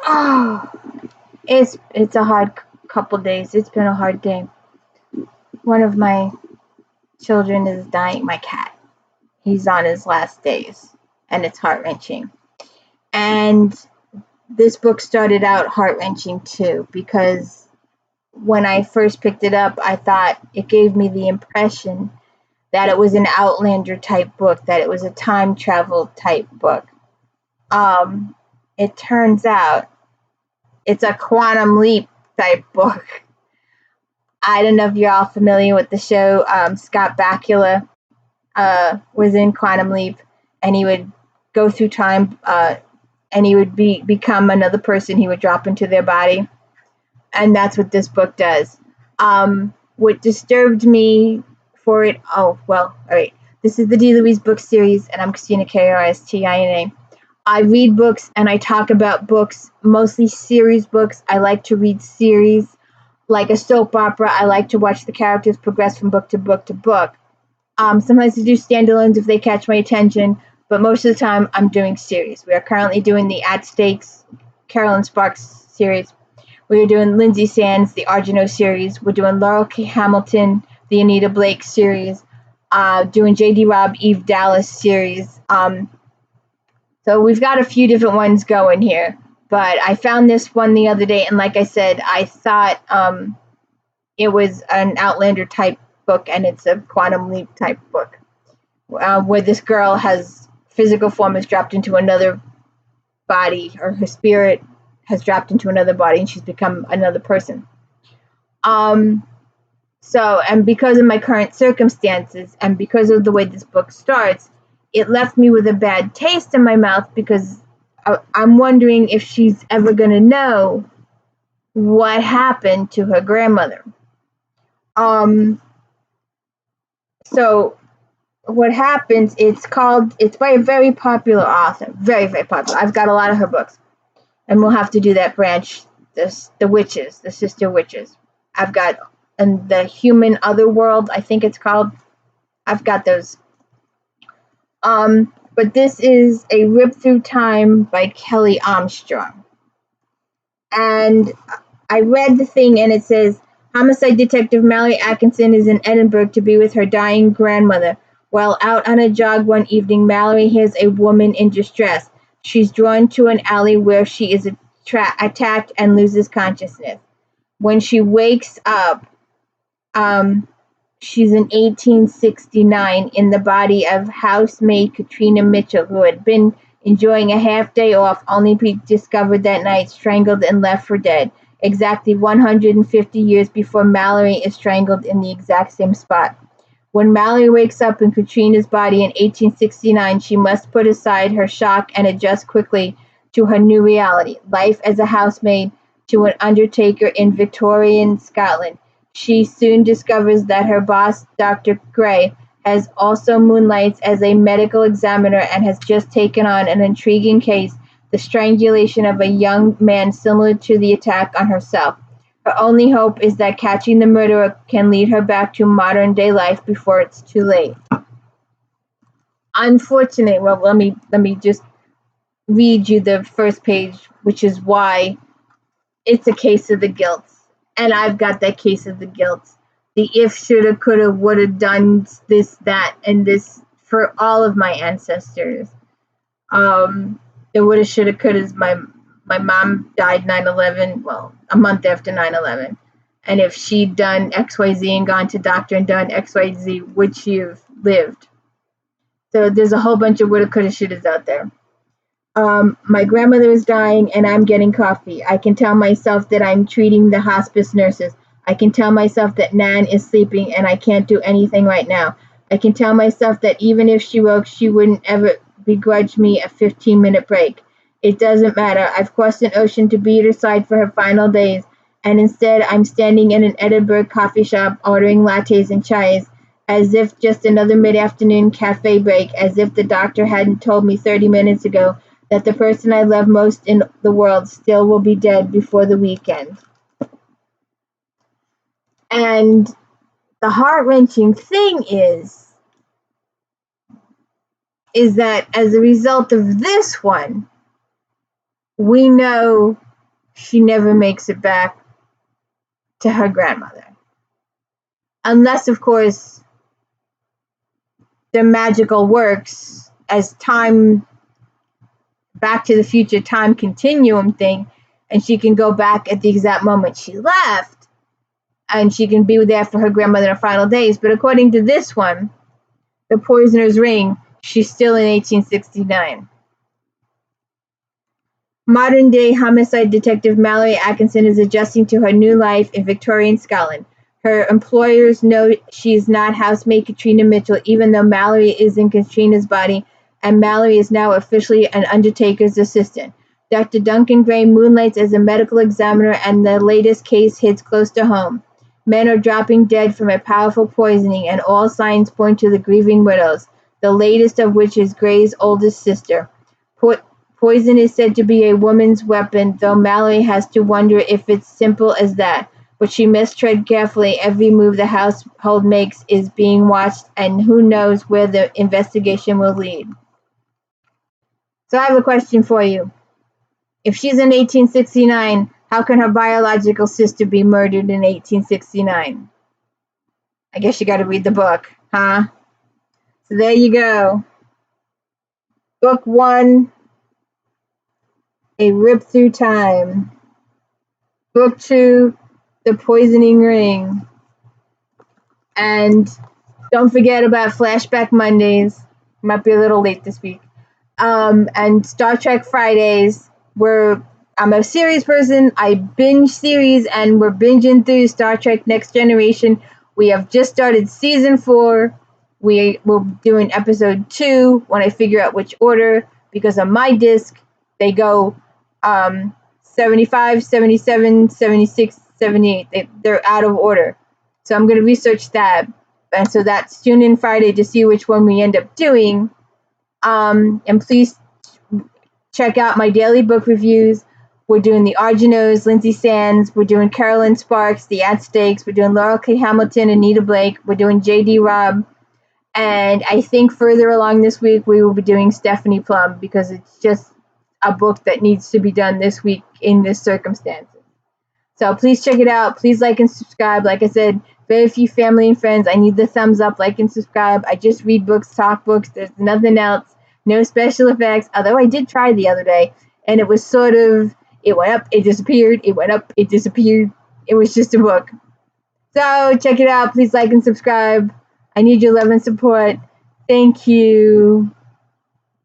Oh, it's a hard couple days. It's been a hard day. One of my children is dying. My cat. He's on his last days, and it's heart-wrenching. And this book started out heart-wrenching too, because when I first picked it up, I thought it gave me the impression that it was an Outlander type book, that it was a time travel type book. It turns out it's a quantum leap type book. I don't know if you're all familiar with the show. Scott Bakula was in Quantum Leap, and he would go through time, and he would become another person. He would drop into their body, and that's what this book does. What disturbed me for it, oh, well, all right. This is the D. Louise book series, and I'm Christina, Kristina. I read books, and I talk about books, mostly series books. I like to read series. Like a soap opera, I like to watch the characters progress from book to book to book. Sometimes I do standalones if they catch my attention, but most of the time I'm doing series. We are currently doing the At Stakes Carolyn Sparks series. We are doing Lindsay Sands, the Argento series. We're doing Laurel K. Hamilton, the Anita Blake series. Doing J.D. Robb, Eve Dallas series. So we've got a few different ones going here. But I found this one the other day, and like I said, I thought it was an Outlander type book, and it's a quantum leap type book, where this girl has physical form is dropped into another body, or her spirit has dropped into another body, and she's become another person. So, and because of my current circumstances, and because of the way this book starts, it left me with a bad taste in my mouth, because I'm wondering if she's ever going to know what happened to her grandmother. So what happens, it's by a very popular author, very, very popular. I've got a lot of her books, and we'll have to do that branch, the witches, the sister witches. I've got, and the human otherworld, I think it's called. I've got those. But this is a Rip Through Time by Kelley Armstrong. And I read the thing, and it says, homicide detective Mallory Atkinson is in Edinburgh to be with her dying grandmother. While out on a jog one evening, Mallory hears a woman in distress. She's drawn to an alley where she is attacked and loses consciousness. When she wakes up, she's in 1869 in the body of housemaid Katrina Mitchell, who had been enjoying a half-day off, only to be discovered that night strangled and left for dead, exactly 150 years before Mallory is strangled in the exact same spot. When Mallory wakes up in Katrina's body in 1869, she must put aside her shock and adjust quickly to her new reality, life as a housemaid to an undertaker in Victorian Scotland. She soon discovers that her boss, Dr. Gray, has also moonlights as a medical examiner and has just taken on an intriguing case, the strangulation of a young man similar to the attack on herself. Her only hope is that catching the murderer can lead her back to modern-day life before it's too late. Unfortunately, well, let me just read you the first page, which is why it's a case of the guilt. And I've got that case of the guilt. The if, shoulda, coulda, woulda, done this, that, and this for all of my ancestors. The woulda, shoulda, couldas, my mom died 9/11, well, a month after 9/11. And if she'd done XYZ and gone to doctor and done XYZ, would she have lived? So there's a whole bunch of woulda, coulda, shouldas out there. My grandmother is dying and I'm getting coffee. I can tell myself that I'm treating the hospice nurses. I can tell myself that Nan is sleeping and I can't do anything right now. I can tell myself that even if she woke, she wouldn't ever begrudge me a 15-minute break. It doesn't matter. I've crossed an ocean to be at her side for her final days, and instead I'm standing in an Edinburgh coffee shop ordering lattes and chais, as if just another mid-afternoon cafe break, as if the doctor hadn't told me 30 minutes ago that the person I love most in the world still will be dead before the weekend. And the heart-wrenching thing is that as a result of this one, we know she never makes it back to her grandmother. Unless, of course, the magical works as time, Back to the Future time continuum thing, and she can go back at the exact moment she left, and she can be there for her grandmother in her final days. But according to this one, The Poisoner's Ring, she's still in 1869. Modern-day homicide detective Mallory Atkinson is adjusting to her new life in Victorian Scotland. Her employers know she's not housemate Katrina Mitchell, even though Mallory is in Katrina's body, and Mallory is now officially an undertaker's assistant. Dr. Duncan Gray moonlights as a medical examiner, and the latest case hits close to home. Men are dropping dead from a powerful poisoning, and all signs point to the grieving widows, the latest of which is Gray's oldest sister. Poison is said to be a woman's weapon, though Mallory has to wonder if it's simple as that. But she must tread carefully. Every move the household makes is being watched, and who knows where the investigation will lead. So I have a question for you. If she's in 1869, how can her biological sister be murdered in 1869? I guess you got to read the book, huh? So there you go. Book 1, A Rip Through Time. Book 2, The Poisoning Ring. And don't forget about Flashback Mondays. Might be a little late this week. And Star Trek Fridays, where I'm a series person. I binge series, and we're binging through Star Trek Next Generation. We have just started season 4. We will be doing episode 2 when I figure out which order, because on my disc, they go 75, 77, 76, 78. They're out of order. So I'm going to research that. And so that's tune in Friday to see which one we end up doing. And please check out my daily book reviews. We're doing the Argonaut, Lindsay Sands. We're doing Carolyn Sparks, The Aztecs. We're doing Laurel K. Hamilton, Anita Blake. We're doing J.D. Robb. And I think further along this week, we will be doing Stephanie Plum, because it's just a book that needs to be done this week in this circumstances. So please check it out. Please like and subscribe. Like I said, very few family and friends. I need the thumbs up, like and subscribe. I just read books, talk books. There's nothing else. No special effects. Although I did try the other day, and it was sort of, it went up, it disappeared. It went up, it disappeared. It was just a book. So check it out. Please like and subscribe. I need your love and support. Thank you.